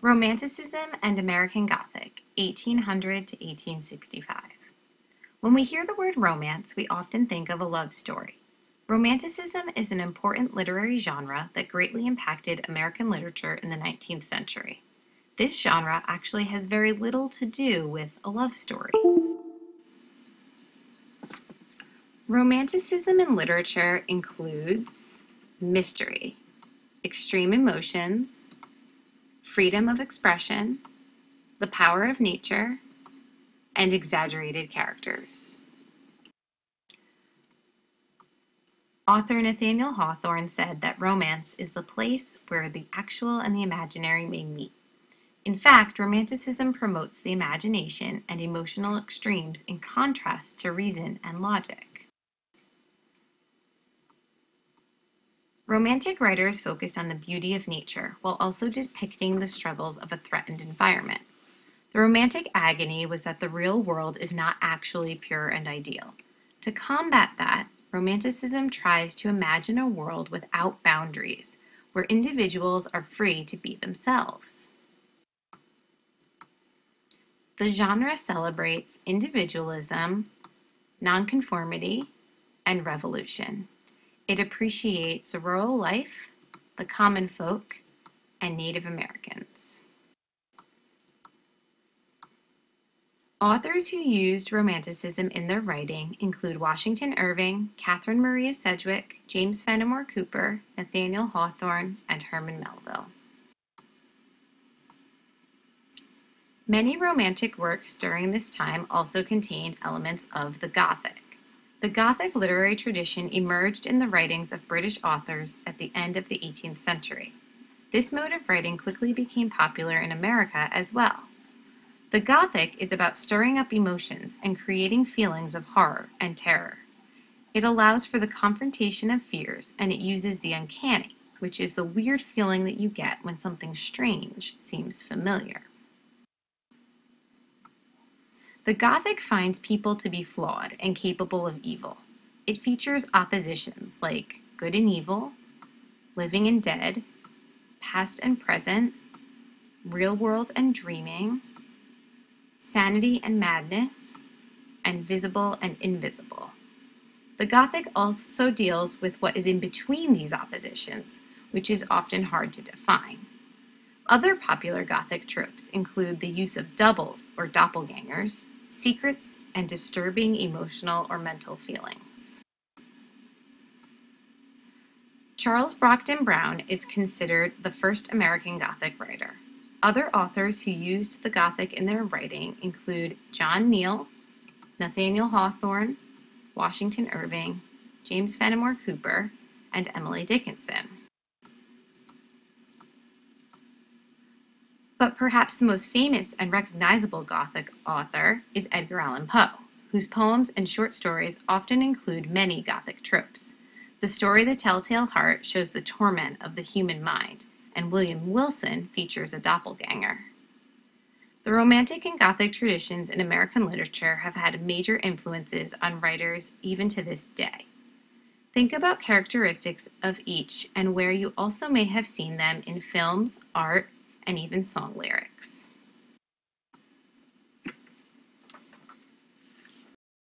Romanticism and American Gothic, 1800 to 1865. When we hear the word romance, we often think of a love story. Romanticism is an important literary genre that greatly impacted American literature in the 19th century. This genre actually has very little to do with a love story. Romanticism in literature includes mystery, extreme emotions, freedom of expression, the power of nature, and exaggerated characters. Author Nathaniel Hawthorne said that romance is the place where the actual and the imaginary may meet. In fact, Romanticism promotes the imagination and emotional extremes in contrast to reason and logic. Romantic writers focused on the beauty of nature while also depicting the struggles of a threatened environment. The romantic agony was that the real world is not actually pure and ideal. To combat that, Romanticism tries to imagine a world without boundaries, where individuals are free to be themselves. The genre celebrates individualism, nonconformity, and revolution. It appreciates rural life, the common folk, and Native Americans. Authors who used Romanticism in their writing include Washington Irving, Catherine Maria Sedgwick, James Fenimore Cooper, Nathaniel Hawthorne, and Herman Melville. Many Romantic works during this time also contained elements of the Gothic. The Gothic literary tradition emerged in the writings of British authors at the end of the 18th century. This mode of writing quickly became popular in America as well. The Gothic is about stirring up emotions and creating feelings of horror and terror. It allows for the confrontation of fears, and it uses the uncanny, which is the weird feeling that you get when something strange seems familiar. The Gothic finds people to be flawed and capable of evil. It features oppositions like good and evil, living and dead, past and present, real world and dreaming, sanity and madness, and visible and invisible. The Gothic also deals with what is in between these oppositions, which is often hard to define. Other popular Gothic tropes include the use of doubles or doppelgangers, secrets, and disturbing emotional or mental feelings. Charles Brockden Brown is considered the first American Gothic writer. Other authors who used the Gothic in their writing include John Neal, Nathaniel Hawthorne, Washington Irving, James Fenimore Cooper, and Emily Dickinson. But perhaps the most famous and recognizable Gothic author is Edgar Allan Poe, whose poems and short stories often include many Gothic tropes. The story The Telltale Heart shows the torment of the human mind, and William Wilson features a doppelganger. The Romantic and Gothic traditions in American literature have had major influences on writers even to this day. Think about characteristics of each and where you also may have seen them in films, art, and even song lyrics.